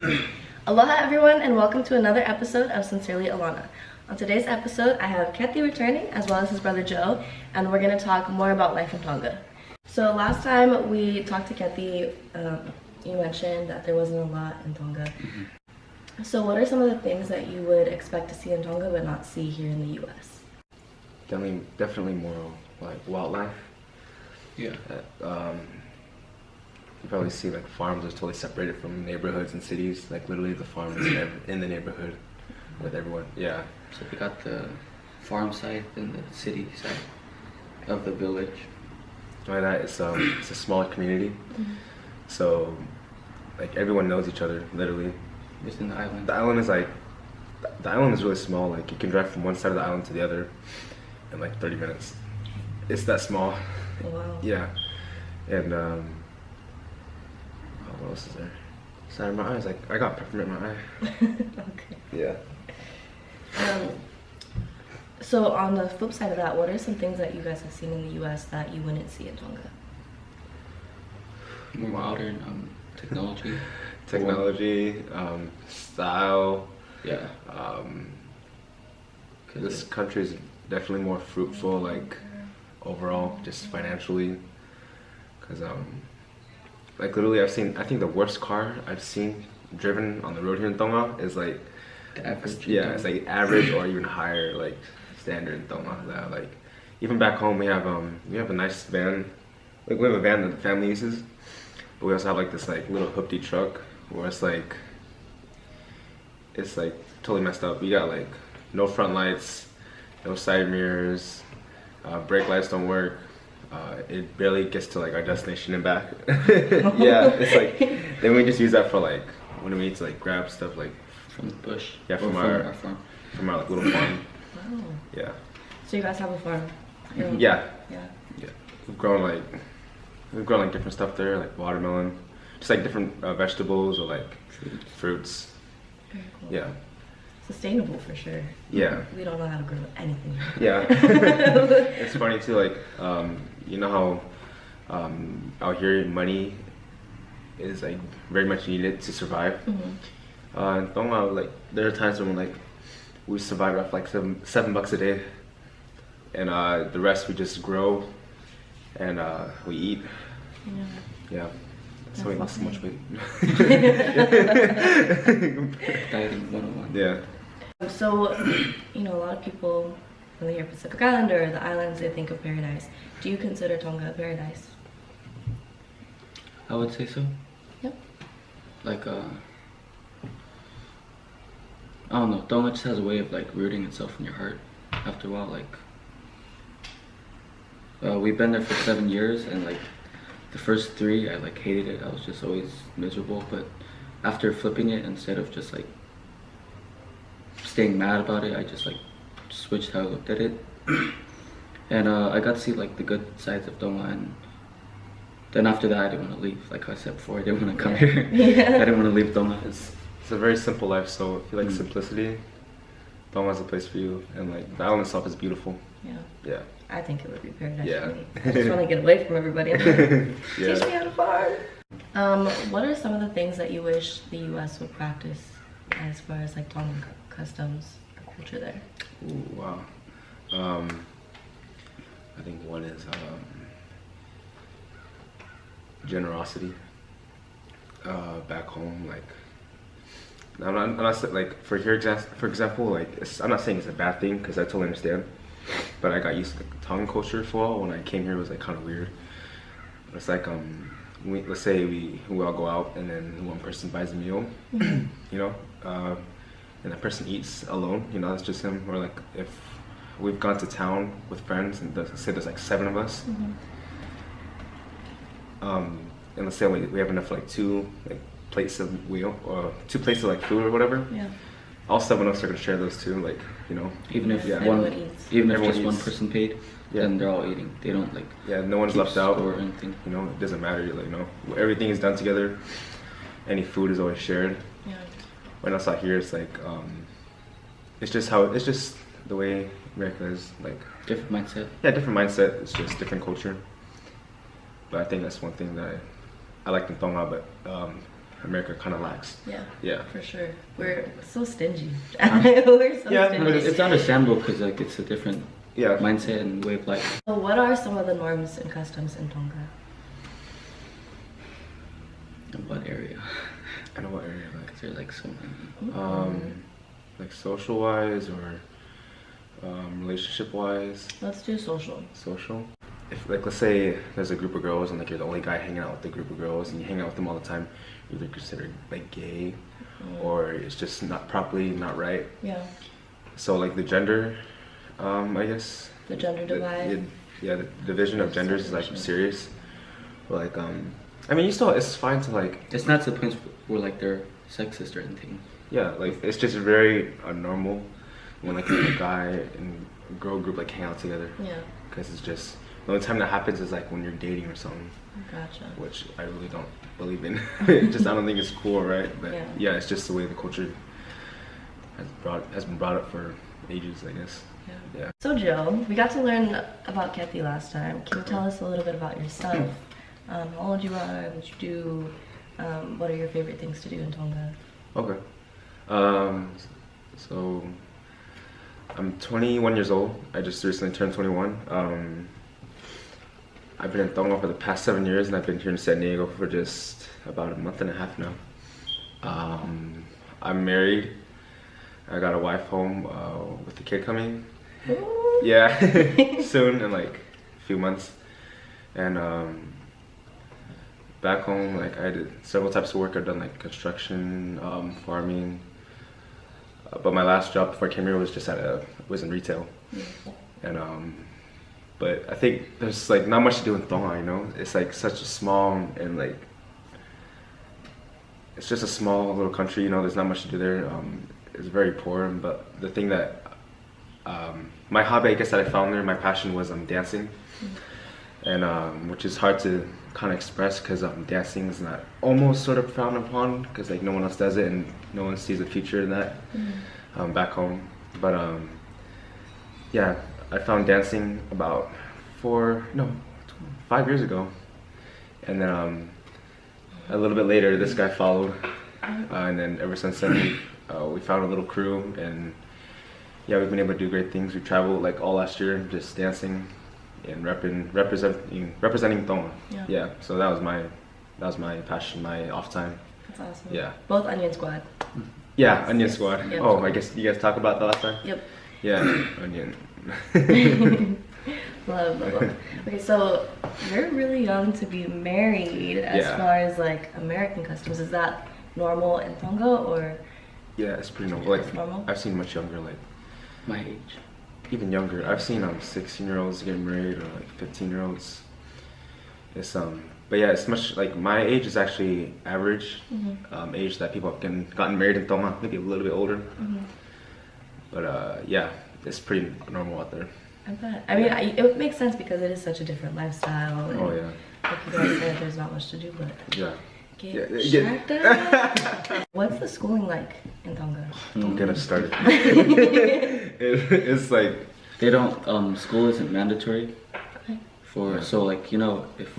Aloha everyone and welcome to another episode of Sincerely Alana. On today's episode I have Keti returning as well as his brother Joe, and we're going to talk more about life in Tonga. So last time we talked to Keti, you mentioned that there wasn't a lot in Tonga. So what are some of the things that you would expect to see in Tonga but not see here in the US? Definitely more like wildlife. Yeah. You probably see like farms are totally separated from neighborhoods and cities. Like literally the farm is in the neighborhood with everyone. Yeah. So we got the farm side and the city side of the village. Like that, it's a smaller community. So like everyone knows each other literally. Within the island. The island is really small. Like you can drive from one side of the island to the other in like 30 minutes. It's that small. Oh, wow. Yeah. And what else is there? Side of my eyes, like I got peppermint in my eye. Okay. Yeah. So on the flip side of that, what are some things that you guys have seen in the US that you wouldn't see in Tonga? More modern technology. Technology, style. Yeah. This country is definitely more fruitful, like overall, just financially. Cause like literally, I think the worst car I've seen driven on the road here in Tonga is like The average. yeah, it's like average or even higher like standard in Tonga. That like even back home we have a nice van, like we have a van that the family uses, but we also have like this like little hoopty truck where it's like totally messed up. We got like no front lights, no side mirrors, brake lights don't work. It barely gets to like our destination and back. Yeah, it's like then we just use that for like when we need to like grab stuff like From the bush. yeah from our farm. from our like little farm. Wow. Yeah. So you guys have a farm? Your own Yeah. farm? Yeah. Yeah. We've grown like different stuff there, like watermelon, just like different vegetables or like fruits. Very cool. Yeah. Sustainable for sure. Yeah. We don't know how to grow anything. Yeah. It's funny too, like you know how out here money is like very much needed to survive. In Tonga, like there are times when like we survive off like $7 a day, and the rest we just grow and we eat. Yeah. Yeah. That's how we lost so much weight. Dieting 101. Yeah. So, you know, a lot of people, when they hear Pacific Island or the islands, they think of paradise. Do you consider Tonga a paradise? I would say so. Yep. Like I don't know, Tonga just has a way of like rooting itself in your heart after a while. Like we've been there for 7 years, and like the first 3 I like hated it. I was just always miserable, but after flipping it, instead of just like staying mad about it, I just like switched how I looked at it. And I got to see like the good sides of Tonga, and then after that I didn't want to leave. Like I said before, I didn't want to come here. Yeah. I didn't want to leave Tonga. It's a very simple life, so if you like simplicity, Tonga's a place for you, and like the island itself is beautiful. Yeah. Yeah. I think it would be paradise Yeah. for me. I just want to get away from everybody. I'm like, Yeah. teach me how to farm. What are some of the things that you wish the US would practice as far as like Tongan customs or culture there? Ooh, wow. I think one is generosity. Back home, like I'm not like for example, like I'm not saying it's a bad thing because I totally understand, but I got used to the Tongan culture for a while. When I came here, it was like kind of weird. It's like let's say we all go out and then one person buys a meal, you know, and that person eats alone, you know, that's just him. Or like if we've gone to town with friends and let's say there's like 7 of us, and let's say we have enough for like 2 like plates of meal or 2 plates of like food or whatever. Yeah. All 7 of us are gonna share those 2, like, you know. Even if Yeah. Everyone eats. even if Everyone just one eats. person paid, Yeah. then they're all eating. They don't like Yeah, no one's keep left out score or anything. You know, it doesn't matter. Like, you know, everything is done together. Any food is always shared. Yeah. When else out here, it's like it's just the way America is. Like, Different mindset. yeah, different mindset. It's just different culture. But I think that's one thing that I liked in Tonga. But America kind of lacks. Yeah. Yeah. For sure. We're so stingy. We're so Yeah, stingy. It's understandable because like it's a different Yeah. mindset and way of life. So what are some of the norms and customs in Tonga? In what area? I know what area, like, Because there's like so many. like social wise or relationship wise. Let's do social. Social. If like let's say there's a group of girls and like you're the only guy hanging out with the group of girls and you hang out with them all the time, you're either considered like gay or it's just not properly not right. Yeah. So like the gender, I guess. The gender divide. The division of genders is like serious. But like I mean it's fine to like It's not to the point where like they're sexist or anything. yeah, like it's just very normal when like a guy and girl group like hang out together. Yeah. Because it's just the only time that happens is like when you're dating or something. Gotcha. Which I really don't believe in. Just I don't think it's cool, right? But yeah, it's just the way the culture has been brought up for ages, I guess. Yeah. So Joe, we got to learn about Keti last time. Can you tell us a little bit about yourself? How old you are, what you do, what are your favorite things to do in Tonga? Okay. So I'm 21 years old. I just recently turned 21. I've been in Tonga for the past 7 years, and I've been here in San Diego for just about a month and a half now. I'm married. I got a wife home with the kid coming. Ooh. Yeah, soon in like a few months. And back home, like I did several types of work. I've done like construction, farming. But my last job before I came here was just was in retail. And but I think there's like not much to do in Tonga, you know? It's like such a small and like it's just a small little country, you know, there's not much to do there. It's very poor, but the thing that my hobby I guess that I found there, my passion was dancing. And which is hard to kind of express because dancing is not almost sort of frowned upon because like no one else does it and no one sees a future in that back home. But yeah, I found dancing about 5 years ago, and then a little bit later this guy followed, and then ever since then we found a little crew, and yeah, we've been able to do great things. We traveled like all last year just dancing and representing Tonga. Yeah, so that was my passion, my off time. That's awesome. Yeah. Both Onion Squad. Yeah, Onion Squad. Yep. Oh, I guess you guys talked about that last time? Yep. Yeah, Onion. Love. Okay, so you're really young to be married as far as like American customs. Is that normal in Tonga or? Yeah, it's pretty normal. Like, normal? I've seen much younger, like My age. even younger. I've seen 16-year-olds getting married or like 15-year-olds. It's but yeah, it's much like my age is actually average age that people have gotten married in Tonga, maybe a little bit older. But yeah, it's pretty normal out there. I bet. I mean, it makes sense because it is such a different lifestyle. And Oh yeah. like you guys said, there's not much to do, but Yeah. get Yeah. shacked up. What's the schooling like in Tonga? Don't get us started. It's like They don't. School isn't mandatory Okay. for. So like you know, if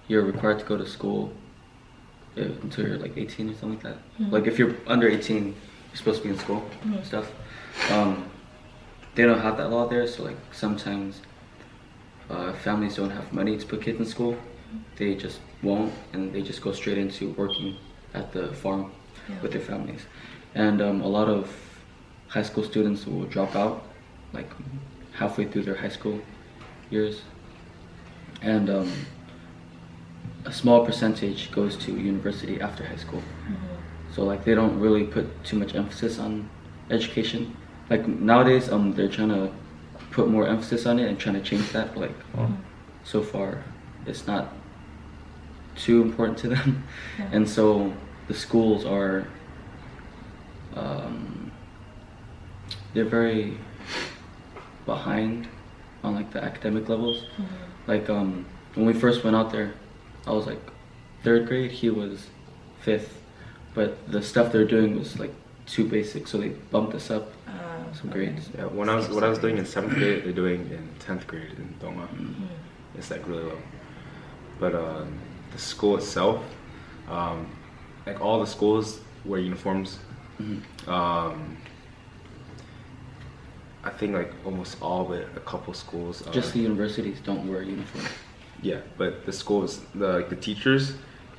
you're required to go to school until you're like 18 or something like that. Like if you're under 18, you're supposed to be in school and stuff. They don't have that law there, so like sometimes families don't have money to put kids in school. They just won't, and they just go straight into working at the farm with their families. And a lot of high school students will drop out like halfway through their high school years, and a small percentage goes to university after high school. So like they don't really put too much emphasis on education. Like nowadays they're trying to put more emphasis on it and trying to change that, but like so far it's not too important to them. And so the schools are they're very behind on like the academic levels. Like when we first went out there, I was like 3rd grade, he was 5th, but the stuff they're doing was like too basic, so they bumped us up some grades. yeah, what I was doing in 7th grade, they're doing in 10th grade in Tonga. It's like really low. But the school itself, like all the schools wear uniforms. I think like almost all but a couple schools. Just the universities don't wear uniform. Yeah, but the schools, the teachers,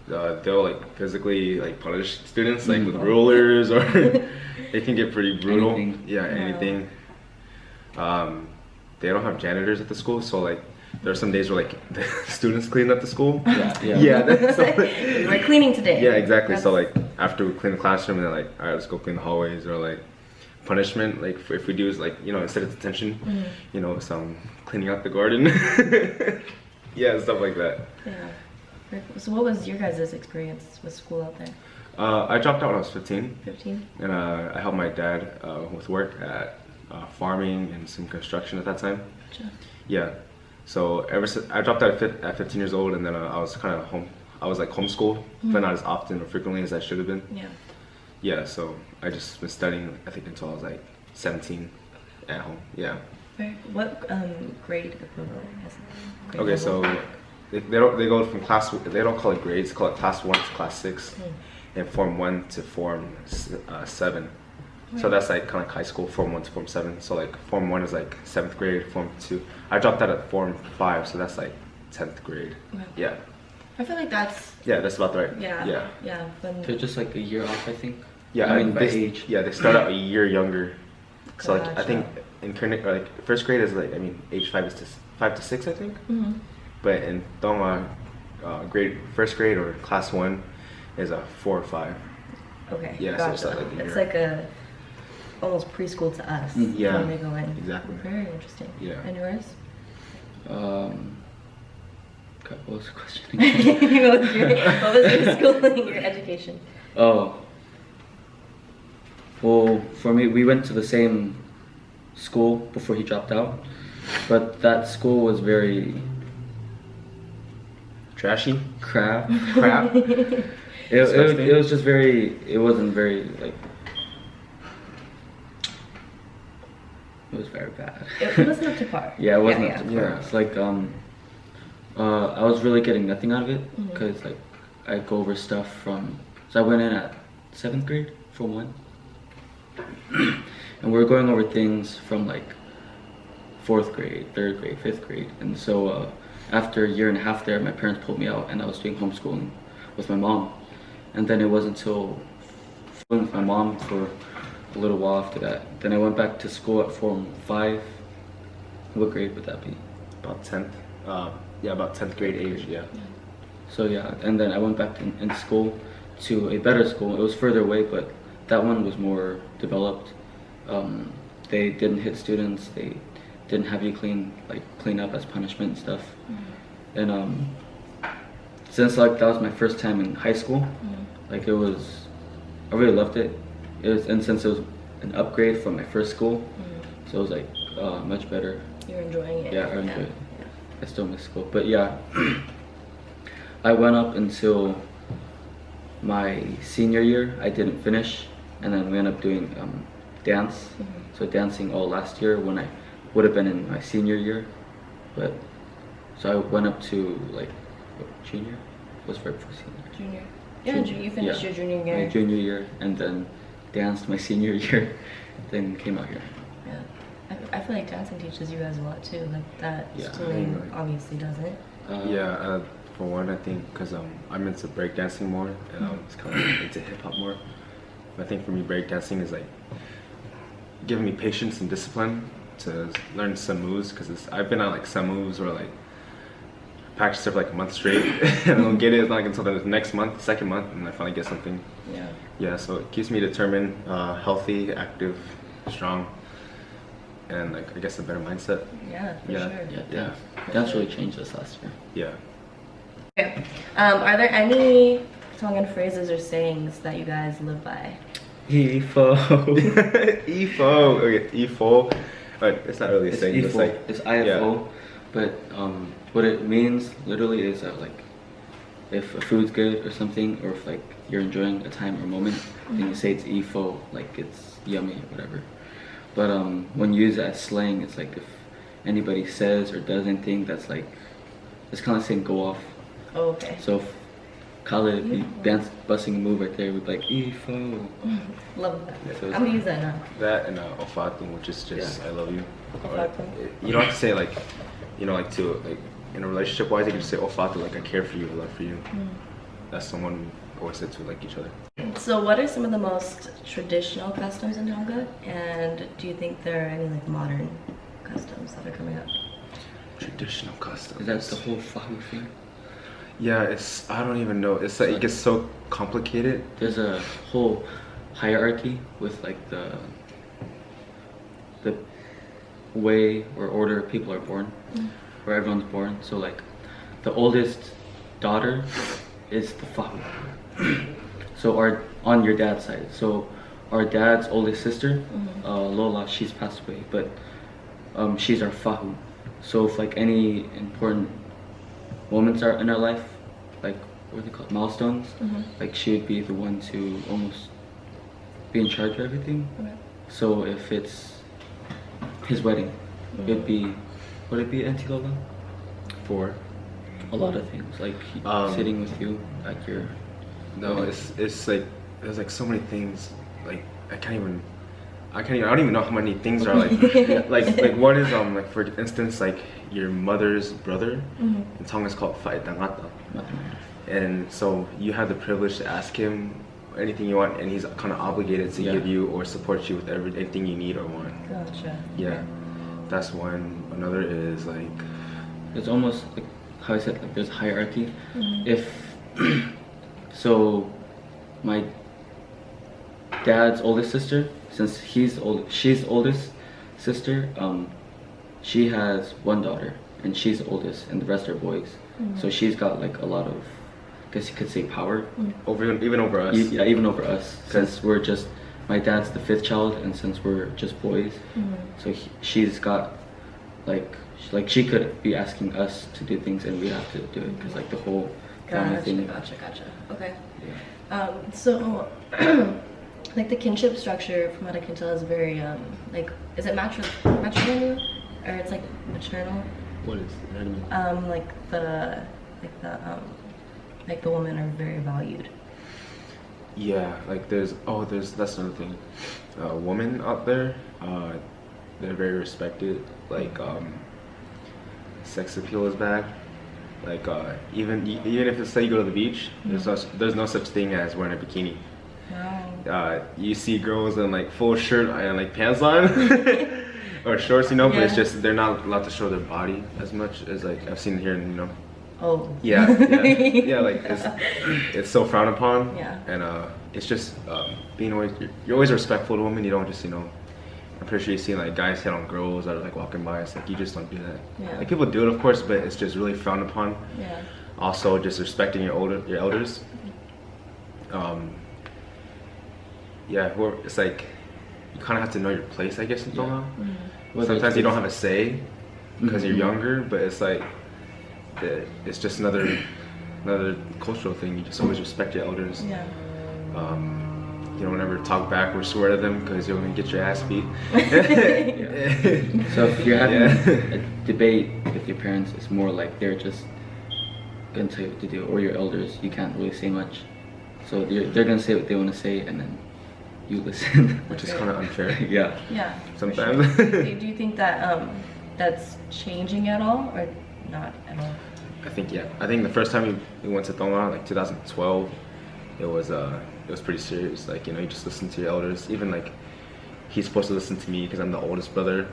they'll like physically like punish students like with rulers, or it can get pretty brutal. Anything. Yeah, anything. They don't have janitors at the school, so like there are some days where like the students clean up the school. We're cleaning today. Yeah, exactly. So like after we clean the classroom, and they're like, all right, let's go clean the hallways, or like punishment, like if we do is like, you know, instead of detention, you know, some cleaning out the garden. Yeah, stuff like that. Yeah. So what was your guys' experience with school out there? I dropped out when I was 15. 15? And I helped my dad with work at farming and some construction at that time. Gotcha. Yeah. So ever since I dropped out at 15 years old, and then I was kind of I was like homeschooled, but not as often or frequently as I should have been. Yeah. Yeah. So I just been studying, I think, until I was like 17 at home. Yeah. What grade equivalent is it? Okay, so they go from class. They don't call it grades. They call it class 1 to class 6, and form 1 to form 7. So that's like kind of like high school, form 1 to form 7. So like form 1 is like 7th grade. Form 2, I dropped out at form 5, so that's like 10th grade. Wow. Yeah. I feel like that's. Yeah, that's about right. Yeah. They're just like a year off, I think. Yeah, I mean by age. Yeah, they start out a year younger. So like I Gotcha. think in like first grade is like, I mean, age 5 to 6, I think. But in Tonga, first grade or class 1 is a 4 or 5. Okay. Yeah, Gotcha. so it's like a It's year. like a almost preschool to us. Yeah, When they go in. exactly. Very interesting. Yeah. And yours? God, what was the question again? what was your schooling, your education? Oh. Well, for me, we went to the same school before he dropped out, but that school was very Trashy. crap. Disgusting. It was just very. It wasn't very like. It was very bad. It wasn't up to par. Yeah, it wasn't up to Yeah. par. It's like I was really getting nothing out of it because like I go over stuff from. So I went in at 7th grade for 1, and we were going over things from like 4th grade, 3rd grade, 5th grade, and so after a year and a half there, my parents pulled me out, and I was doing homeschooling with my mom, and then it wasn't until with my mom for a little while after that. Then I went back to school at form 5. What grade would that be? About 10th. Yeah, about 10th grade age. Yeah. So yeah, and then I went back in school to a better school. It was further away, but that one was more developed. They didn't hit students. They didn't have you clean up as punishment and stuff. And since like that was my first time in high school, like I really loved it. And since it was an upgrade from my first school, so it was like much better. You're enjoying it. Yeah, I enjoy it. I still miss school, but yeah, I went up until my senior year. I didn't finish, and then we ended up doing dance. So dancing all last year when I would have been in my senior year, but so I went up to like junior. Was right before senior. Junior. Yeah, Junior. you finished your junior year. My junior year, and then danced my senior year, then came out here. Yeah. I feel like dancing teaches you guys a lot too. Like that Yeah. schooling obviously doesn't. Yeah, for one, I think because I'm into breakdancing more, and I'm kind of into hip hop more. I think for me, breakdancing is like giving me patience and discipline to learn some moves. Because I've been on like some moves where like practice it for like a month straight, and I don't get it like until the next month, second month, and I finally get something. Yeah. Yeah, so it keeps me determined, healthy, active, strong, and like I guess a better mindset. Yeah, for Yeah. sure. Yeah, dance really changed us last year. Yeah. Okay. Are there any Tongan phrases or sayings that you guys live by? Ifo. Ifo. Okay, Ifo. It's not really a It's saying. It's Ifo. like It's IFO, but what it means literally is like if a food's good or something, or if like you're enjoying a time or moment, then you say it's Ifo, like it's yummy or whatever. But when you use it as slang, it's like if anybody says or does anything that's like, it's kind of like saying go off. Oh, okay. So Kale be dance, busting a move right there. We'd be like, Ifo. Love that. So I'm gonna use that now. That and Ofatu, which is just I love you. Ofatu. You don't have to say like, like to like in a relationship wise, you can just say Ofatu, like I care for you, I love for you. That's someone always said to like each other. So what are some of the most traditional customs in Tonga, and do you think there are any like modern customs that are coming up? Traditional customs. Is that the whole fahu thing? Yeah, I don't even know. It's like it gets so complicated. There's a whole hierarchy with like the way or order people are born, where everyone's born. So like the oldest daughter is the fahu. So on your dad's side. So our dad's oldest sister, Lola, she's passed away, but she's our fahu. So if like any important moments are in our life, like what are they called, milestones, like she would be the one to almost be in charge of everything. So if it's his wedding, would it be Auntie Lola? For a lot of things, like sitting with you at your no, it's like there's like so many things. Like I don't even know how many things are like like one is like for instance like your mother's brother in Tonga is called Faitangata, and so you have the privilege to ask him anything you want, and he's kind of obligated to give you or support you with anything you need or want. Gotcha. Yeah, that's one. Another is like it's almost like how I said, like there's hierarchy. If so, my dad's oldest sister, since she's oldest sister, she has one daughter and she's the oldest and the rest are boys. So she's got like a lot of, I guess you could say, power even over us. Yeah, even over us, since we're just, my dad's the fifth child, and since we're just boys, so she's got like she could be asking us to do things and we have to do it because like the whole family thing. Gotcha. Okay. Yeah. So like the kinship structure, from what I can tell, is very like, is it matrilineal or it's like maternal? What is that? Like the women are very valued. Yeah, like that's another thing. Women out there, they're very respected. Like sex appeal is bad. Like even if it's say you go to the beach, there's no such thing as wearing a bikini. Wow. You see girls in like full shirt and like pants on or shorts, but it's just they're not allowed to show their body as much as like I've seen here, Oh. Yeah, like it's so frowned upon. Yeah. And it's just you're always respectful to women. You don't just I'm pretty sure you see like guys hit on girls that are like walking by. It's like you just don't do that. Yeah. Like people do it, of course, but it's just really frowned upon. Yeah. Also, just respecting your elders. It's like you kind of have to know your place, I guess, in Tonga. Sometimes you don't have a say because you're younger, but it's like it's just another cultural thing. You just always respect your elders. Yeah. You don't ever talk back or swear to them because you're gonna get your ass beat. So if you're having a debate with your parents, it's more like they're just gonna tell you what to do, or your elders, you can't really say much. So they're gonna say what they want to say, and then you listen. Which is kind of unfair. Yeah. Yeah. Sometimes. Sure. Do you think that that's changing at all, or not at all? I think the first time we went to Tonga, like 2012, it was pretty serious. Like you just listen to your elders. Even like he's supposed to listen to me because I'm the oldest brother.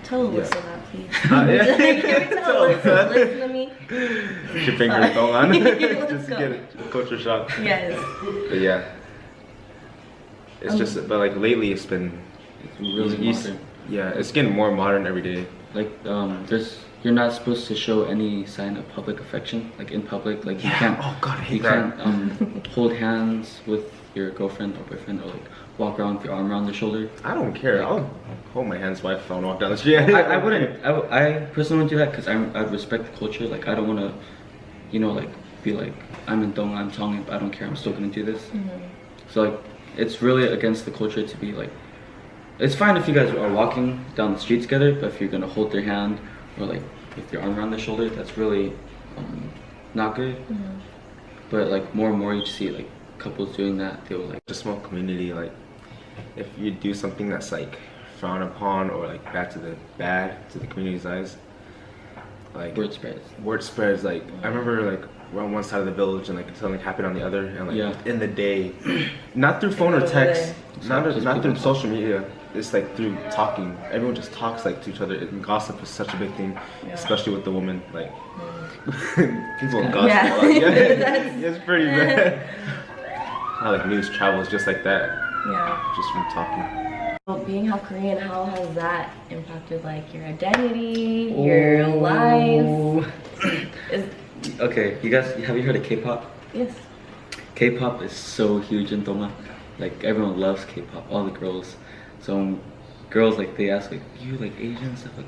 Tell Alyssa that, please. Tell Alyssa. Listen to me. Your finger is on. Just get a culture shock. Yes. But yeah, it's just. But like lately, it's been really modern. Yeah, it's getting more modern every day. Like you're not supposed to show any sign of public affection, like in public. Like you can't. Oh God, I hate you can't hold hands with your girlfriend or boyfriend, or like walk around with your arm around their shoulder. I don't care. Like, I'll hold my hands if I walk down the street. I wouldn't. I personally wouldn't do that because I respect the culture. Like I don't want to, like be like I'm in Tonga, I'm Tongan, but I don't care. I'm still gonna do this. So like it's really against the culture to be like. It's fine if you guys are walking down the street together, but if you're gonna hold their hand or like with your arm around their shoulder, that's really not good. but like more and more you see like couples doing that. They will like Just small community, like if you do something that's like frowned upon or like bad to the community's eyes, like word spreads. Word spreads. Like I remember like we're on one side of the village and like something happened on the other, and like in the day, not through phone or text, not through social media. It's like through talking. Everyone just talks like to each other. And gossip is such a big thing, especially with the women. Like people gossip. Yeah. A lot. Yeah, it's pretty bad. How like news travels just like that. Yeah. Just from talking. Well, being half Korean, how has that impacted like your identity, your life? Okay, you guys, have you heard of K-pop? Yes. K-pop is so huge in Tonga. Like everyone loves K-pop, all the girls. So girls like they ask like, you like Asian and stuff like,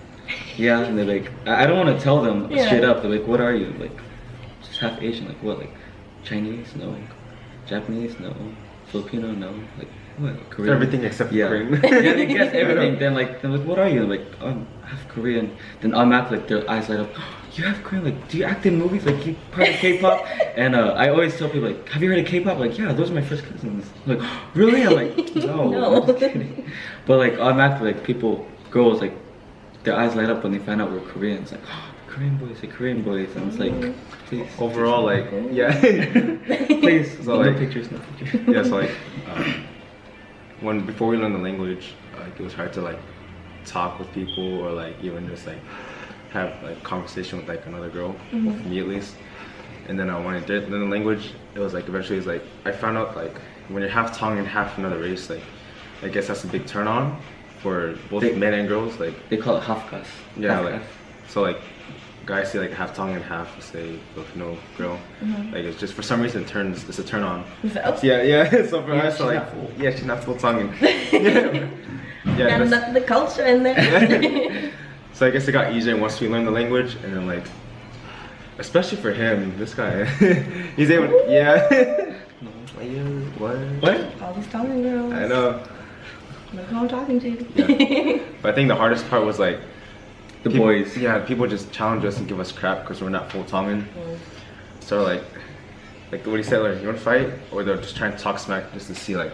yeah, and they're like, I don't want to tell them straight up. They're like, what are you? Like, just half Asian. Like what? Like Chinese? No. Japanese? No. Filipino? No. Like what? Korean? Everything except Korean. Yeah, they guess everything. Then like, what are you? I'm like, I'm half Korean. Then automatically like their eyes light up. You have Korean? Like, do you act in movies? Like, you part of K-pop? And I always tell people like, have you heard of K-pop? Like, yeah, those are my first cousins. I'm like, really? I'm like, no. I'm just kidding. But like automatically like people, girls like, their eyes light up when they find out we're Koreans. Like, oh, Korean boys, like Korean boys. And it's like, please. Overall, like, yeah. Please. So, no like, pictures, no pictures. Yeah, so like, before we learned the language, like it was hard to like talk with people or like even just like have like conversation with like another girl, with me at least. And then when I did learn the language, it was like eventually it's like I found out like when you're half Tongan and half another race, like I guess that's a big turn on for both men and girls. Like they call it half-kas. Yeah, like so like guys say like half Tongan, half say Filipino girl. Like it's just for some reason it's a turn on. Yeah. So for us, so like she's not full Tongan. Yeah. And the culture in there. So I guess it got easier once we learned the language, and then like, especially for him, this guy, he's able to, What? All these Tongan girls. I know. Look who I'm talking to. Yeah. But I think the hardest part was like, the boys. Yeah, people just challenge us and give us crap because we're not full Tongan. So like what he said, like, you want to fight? Or they're just trying to talk smack just to see like,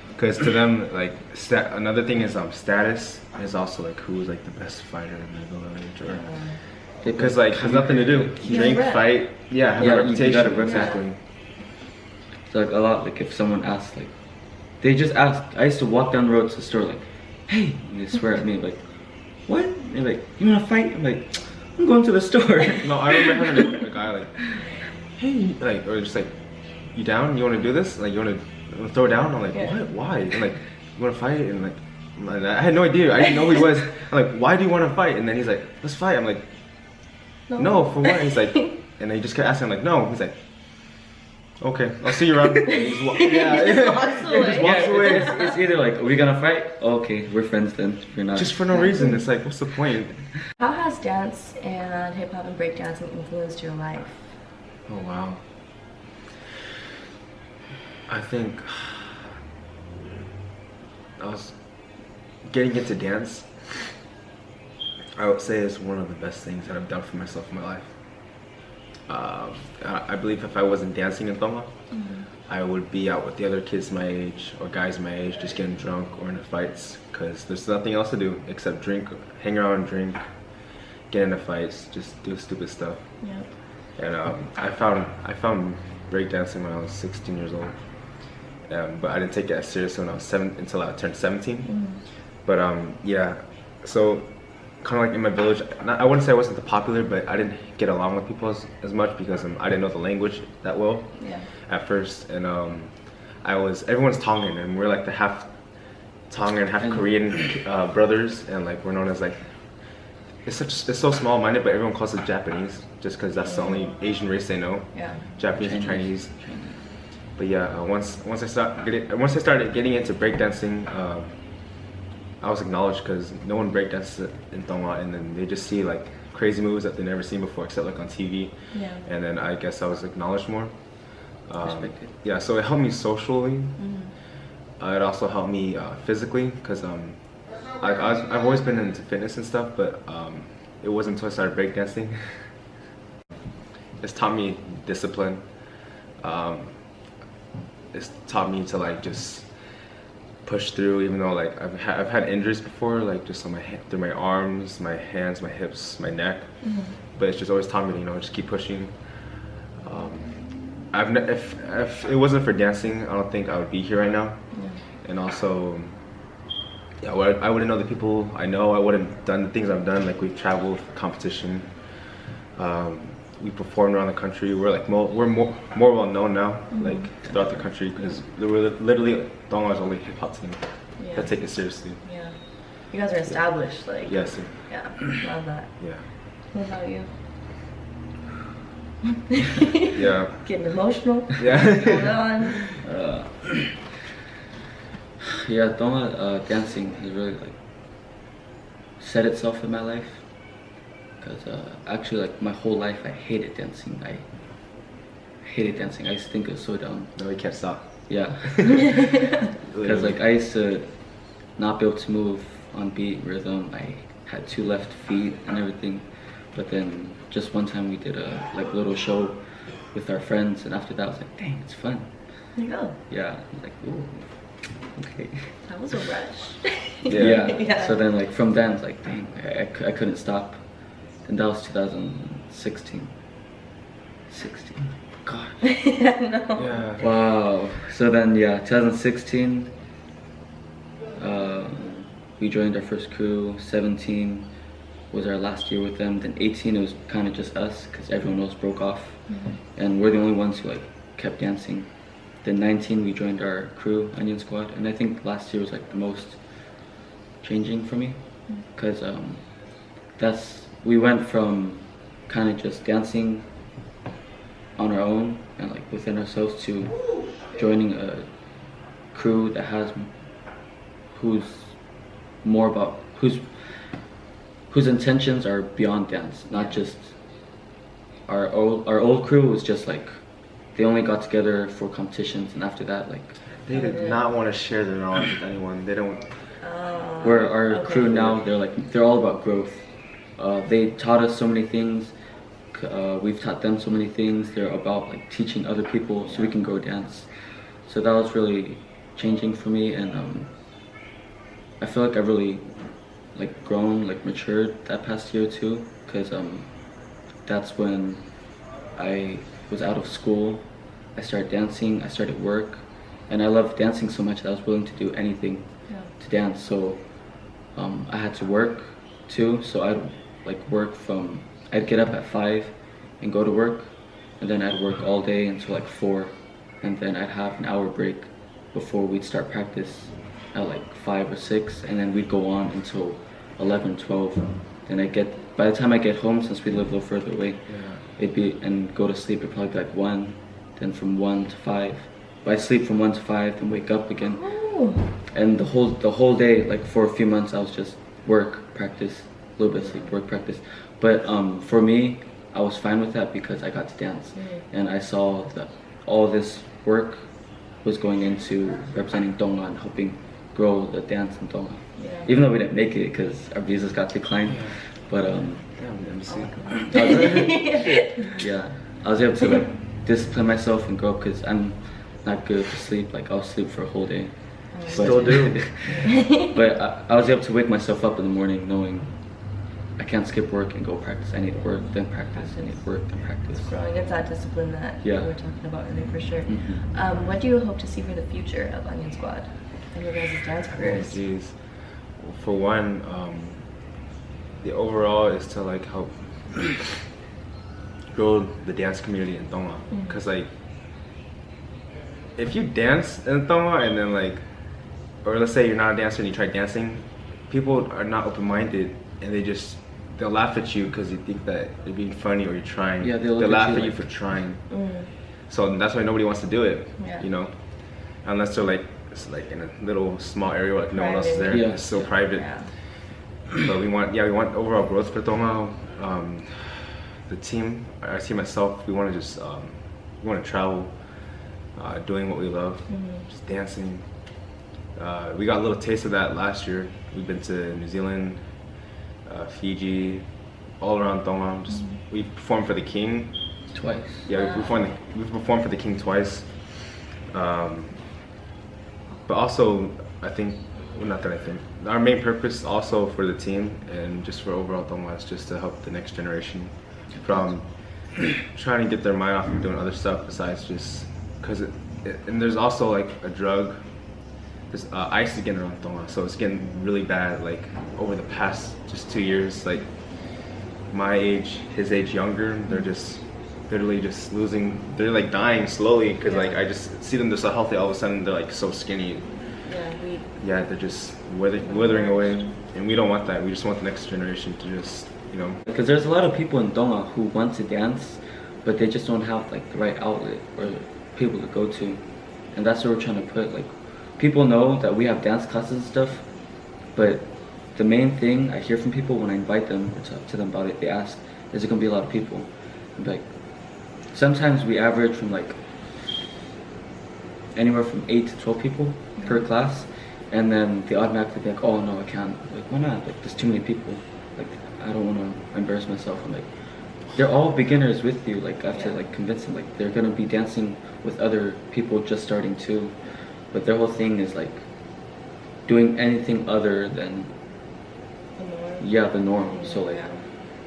because to them, like, another thing is status is also like who's like the best fighter in the village, or because like there's nothing to do. Drink, fight, have a reputation. Exactly. So like a lot, like if someone asks, like they just ask. I used to walk down the road to the store, like, hey, and they swear at me, like, what? And they're like, you wanna fight? I'm like, I'm going to the store. No, I remember having a guy like, hey, like, or just like, you down? You want to do this? Like, you want to throw down? I'm like, what? Why? And like, you want to fight? And like, I had no idea. I didn't know who he was. I'm like, why do you want to fight? And then he's like, let's fight. I'm like, no, for what? He's like, and then he just kept asking. I'm like, no. He's like, okay, I'll see you around. And he just walks away. It's either like, are we gonna fight? Oh, okay, we're friends then. We're not. Just for no reason. It's like, what's the point? How has dance and hip hop and breakdancing influenced your life? Oh wow. I think I was getting into dance. I would say is one of the best things that I've done for myself in my life. I believe if I wasn't dancing in Tonga, I would be out with the other kids my age or guys my age, just getting drunk or in fights, because there's nothing else to do except drink, hang around and drink, get into fights, just do stupid stuff. Yeah. And I found breakdancing when I was 16 years old. But I didn't take it as serious when I was until I turned 17. But yeah, so kind of like in my village, I wouldn't say I wasn't the popular, but I didn't get along with people as much because I didn't know the language that well at first. And everyone's Tongan, and we're like the half Tongan, half Korean brothers, and like we're known as like, it's so small-minded, but everyone calls it Japanese just because that's the only Asian race they know. Japanese and Chinese. But yeah, once I started getting into breakdancing, I was acknowledged because no one breakdances in Tonga, and then they just see like crazy moves that they've never seen before except like on TV. And then I guess I was acknowledged more. Yeah, so it helped me socially. It also helped me physically because I've always been into fitness and stuff, but it wasn't until I started breakdancing. It's taught me discipline. it's taught me to like just push through, even though like I've had injuries before, like just on through my arms, my hands, my hips, my neck. But it's just always taught me to, you know, just keep pushing. If it wasn't for dancing, I don't think I would be here right now. And also, yeah, I wouldn't know the people I know. I wouldn't have done the things I've done. Like we've traveled for competition. We performed around the country. We're more well known now, like throughout the country, because we're literally Tonga's only hip hop team that take it seriously. Yeah, you guys are established, like. Yes. Yeah, love that. Yeah. What about you? Yeah. Getting emotional. Yeah. Hold on. Yeah, Tonga dancing has really like set itself in my life. Because actually, like my whole life, I hated dancing. I hated dancing. I used to think it was so dumb. No, we can't stop. Yeah. Because like I used to not be able to move on beat, rhythm. I had 2 left feet and everything. But then just one time we did a like little show with our friends, and after that I was like, dang, it's fun. There you go. Yeah. Like, ooh, okay. That was a rush. Yeah. So then like from then, it's like, dang, I couldn't stop. And that was 2016. 16. God. Yeah. Wow. So then, yeah, 2016, we joined our first crew. 17 was our last year with them. Then 18, it was kind of just us because everyone else broke off. And we're the only ones who like kept dancing. Then 19, we joined our crew, Onion Squad. And I think last year was like the most changing for me because we went from kind of just dancing on our own and like within ourselves to joining a crew that has whose intentions are beyond dance, not just our old crew was just like they only got together for competitions, and after that, like they did not want to share their knowledge with anyone. They don't. Where our crew now, they're all about growth. They taught us so many things. We've taught them so many things. They're about like teaching other people so we can go dance. So that was really changing for me, and I feel like I've really like grown, like matured that past year too, because that's when I was out of school. I started dancing. I started work, and I loved dancing so much that I was willing to do anything to dance. So I had to work too. So I'd get up at 5 and go to work, and then I'd work all day until like 4, and then I'd have an hour break before we'd start practice at like 5 or 6, and then we'd go on until 11, 12. Then by the time I get home, since we live a little further away, and go to sleep, it'd probably be like 1, then from 1 to 5. But I'd sleep from 1 to 5, then wake up again. Ooh. And the whole day, like for a few months, I was just work, practice, a little bit of sleep, work, practice. But for me, I was fine with that because I got to dance, and I saw that all this work was going into representing Tonga and helping grow the dance in Tonga. Even though we didn't make it because our visas got declined, but I was able to like discipline myself and grow up because I'm not good to sleep. Like I'll sleep for a whole day. Still do. But I was able to wake myself up in the morning knowing I can't skip work and go practice. I need to work, then practice. I need to work, then practice. Growing, it's that discipline that we were talking about earlier for sure. What do you hope to see for the future of Onion Squad and your guys' dance careers? For one, the overall is to like help grow the dance community in Tonga. Because like, if you dance in Tonga and then like, or let's say you're not a dancer and you try dancing, people are not open-minded and they'll laugh at you because you think that you're being funny or you're trying. Yeah, they'll laugh at you for trying. So that's why nobody wants to do it. You know, unless they're like it's like in a little small area where like no one else is there. It's so private. But we want overall growth for Tonga. The team, I see myself. We want to just we want to travel, doing what we love, just dancing. We got a little taste of that last year. We've been to New Zealand, Fiji, all around Tonga. We performed for the King Twice. Yeah, we performed for the King twice. But also, I think, well, not that I think, our main purpose also for the team and just for overall Tonga is just to help the next generation from trying to get their mind off of doing other stuff besides just, and there's also like a drug, this ice is getting around Tonga, so it's getting really bad like over the past just 2 years. Like my age, his age younger, they're just literally just losing, they're like dying slowly because like I just see them, they're so healthy, all of a sudden they're like so skinny. Yeah, they're just withering away, and we don't want that. We just want the next generation to just, you know. Because there's a lot of people in Tonga who want to dance, but they just don't have like the right outlet or people to go to, and that's what we're trying to put. Like, people know that we have dance classes and stuff, but the main thing I hear from people when I invite them or talk to them about it, they ask, is it gonna be a lot of people? I'm like, sometimes we average from like anywhere from 8 to 12 people per class, and then they automatically be like, oh no, I can't. Like, why not? Like, there's too many people. Like, I don't want to embarrass myself. I'm like, they're all beginners with you. Like, I have to like convince them, like, they're gonna be dancing with other people just starting too, but their whole thing is like doing anything other than the norm. So like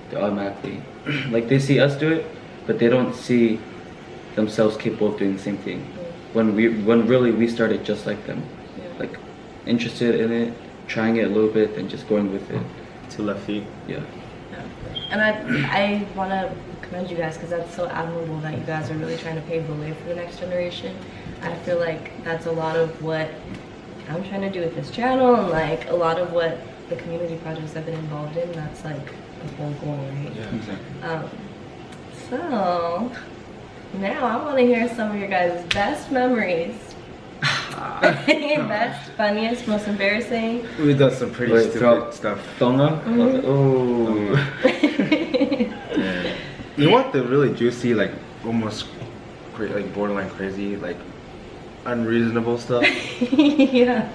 they automatically like they see us do it, but they don't see themselves capable of doing the same thing. When really we started just like them, like interested in it, trying it a little bit, and just going with it. 2 left feet. Yeah. And I want to commend you guys because that's so admirable that you guys are really trying to pave the way for the next generation. I feel like that's a lot of what I'm trying to do with this channel, and like a lot of what the community projects I've been involved in. That's like the whole goal, right? Yeah, exactly. So now I want to hear some of your guys' best memories. Best, funniest, most embarrassing. We've done some pretty stupid stuff. Tonga? Oh. You want the really juicy, like almost like borderline crazy, like unreasonable stuff? Yeah.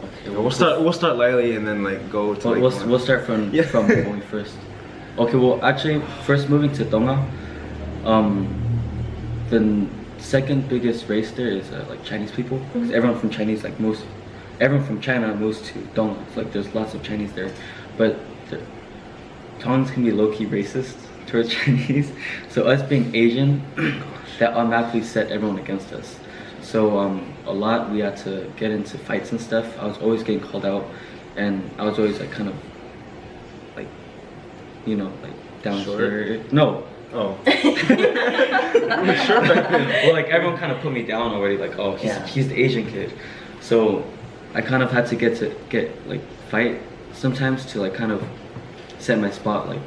Okay, We'll start lightly and then like go to like we'll start from when we first. Okay, well actually first moving to Tonga, the second biggest race there is like Chinese people, because everyone from China moves to Tonga. It's like there's lots of Chinese there, but Tongans can be low-key racist towards Chinese. So us being Asian, that automatically set everyone against us. So a lot we had to get into fights and stuff. I was always getting called out, and I was always like kind of like, you know, like down here. No. Oh. Sure. Well, like everyone kind of put me down already. Like, oh, he's the Asian kid. So I kind of had to get like fight sometimes to like kind of set my spot. Like,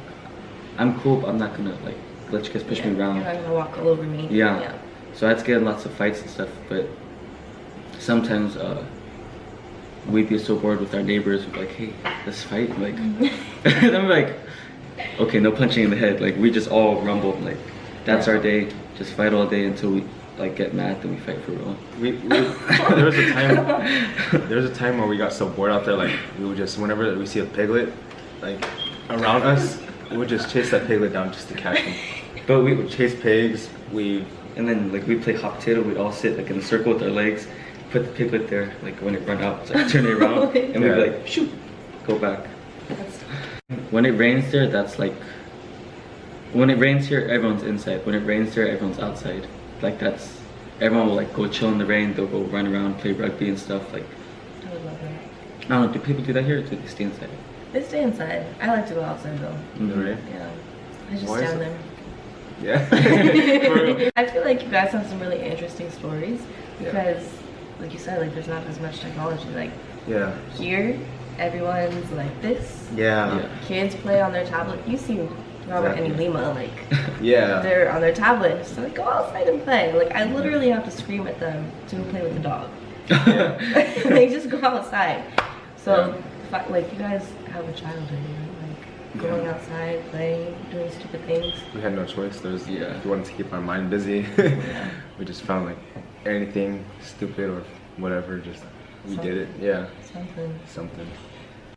I'm cool, but I'm not gonna like let you guys push me around. You're not gonna walk all over me. Yeah. So I had to get in lots of fights and stuff, but sometimes we'd be so bored with our neighbors. We'd be like, hey, let's fight. Like, and I'm like, okay, no punching in the head. Like, we just all rumbled. Like, that's our day. Just fight all day until we like get mad, then we fight for real. There was a time where we got so bored out there. Like, we would just, whenever we see a piglet like around us, we would just chase that piglet down just to catch him. But we would chase pigs. And then like we play hot potato. We'd all sit like in a circle with our legs, put the piglet there. Like when it run out, it's like turn it around, and we'd be like, shoot, go back. When it rains there, that's like, when it rains here, everyone's inside. When it rains there, everyone's outside. Like that's, everyone will like go chill in the rain. They'll go run around, play rugby and stuff. Like, I would love that. I don't know, do people do that here or do they stay inside? They stay inside. I like to go outside though. Right? Yeah. I just stand there. Yeah. I feel like you guys have some really interesting stories because, like you said, like there's not as much technology. Like here, everyone's like this. Yeah. Kids play on their tablet. You see Robert and Lima, like they're on their tablet, so like go outside and play. Like I literally have to scream at them to play with the dog. Like just go outside. So like you guys have a childhood, you know? Going outside, playing, doing stupid things. We had no choice. We wanted to keep our mind busy. We just found like anything stupid or whatever, we did it. Yeah. Something.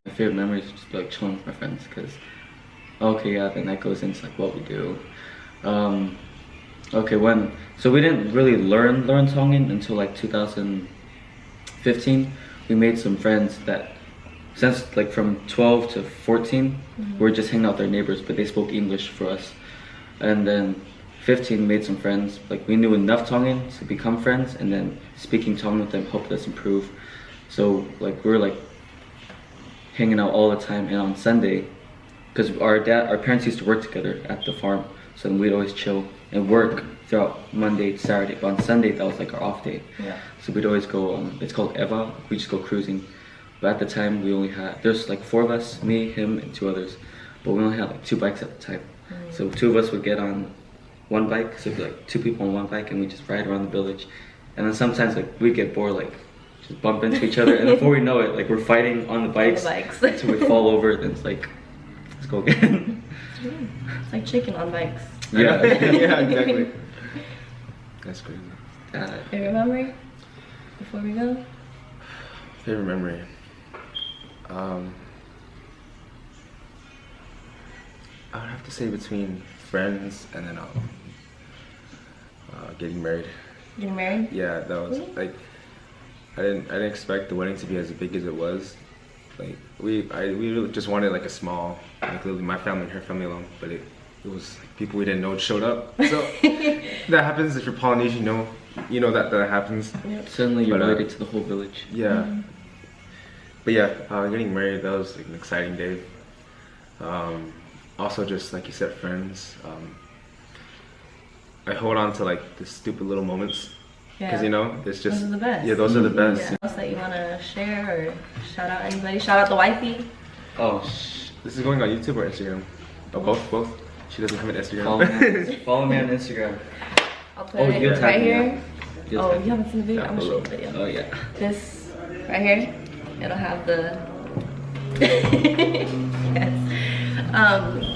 My favorite memory is just like chilling with my friends, because then that goes into like what we do. Okay, so we didn't really learn Tongan until like 2015. We made some friends that, since like from 12 to 14, we were just hanging out with their neighbors, but they spoke English for us. And then 15 made some friends. Like we knew enough Tongan to become friends, and then speaking Tongan with them helped us improve. So like we were like hanging out all the time, and on Sunday, because our parents used to work together at the farm, so then we'd always chill and work throughout Monday to Saturday. But on Sunday, that was like our off day. Yeah. So we'd always go, it's called Eva, we just go cruising. But at the time, we only had, there's like 4 of us, me, him, and 2 others. But we only had like 2 bikes at the time. So 2 of us would get on 1 bike, so it'd be like 2 people on 1 bike, and we just ride around the village. And then sometimes like we get bored, like just bump into each other, and before we know it, like we're fighting on the bikes, until we fall over, then it's like, let's go again. It's like chicken on bikes. Yeah. Yeah, exactly. That's crazy. Favorite memory before we go? Favorite memory. I would have to say between friends and then getting married. Getting married? Yeah, that was like I didn't expect the wedding to be as big as it was. Like we really just wanted like a small, like literally my family and her family alone, but it was like people we didn't know showed up. So that happens if you're Polynesian, you know that happens. Yep. Suddenly you're related to the whole village. Yeah. But yeah, getting married, that was like an exciting day. Also just like you said, friends. I hold on to like the stupid little moments. Because it's just, those are the best. Yeah, those are the best. Yeah. Else that you want to share or shout out anybody? Shout out the wifey. Oh, this is going on YouTube or Instagram? Oh, both. She doesn't have an Instagram. Follow me on Instagram. I'll put it right here. You haven't seen the video? Yeah, I'm gonna show you the video. Oh yeah. This right here, it'll have the. Yes.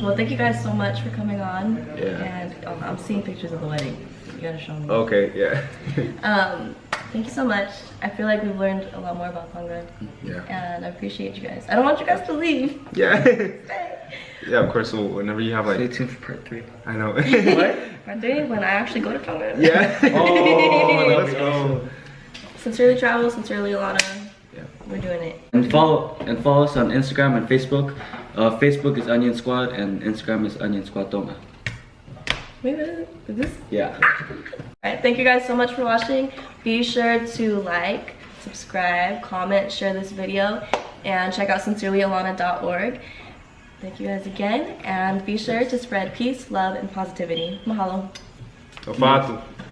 Well, thank you guys so much for coming on. Yeah. And I'm seeing pictures of the wedding. You gotta show me. Okay, yeah. Thank you so much. I feel like we've learned a lot more about Tonga. Yeah. And I appreciate you guys. I don't want you guys to leave. Yeah. Yeah, of course. So whenever you have like. Stay tuned for part 3. I know. What? Part 3, when I actually go to Tonga. Yeah. Oh, let's go. Sincerely Travel, Sincerely Alana. Yeah. We're doing it. And follow us on Instagram and Facebook. Facebook is Onion Squad and Instagram is Onion Squad Tonga. Wait, is this? Yeah. Alright, thank you guys so much for watching. Be sure to like, subscribe, comment, share this video, and check out sincerelyalana.org. Thank you guys again, and be sure to spread peace, love, and positivity. Mahalo. Ofato.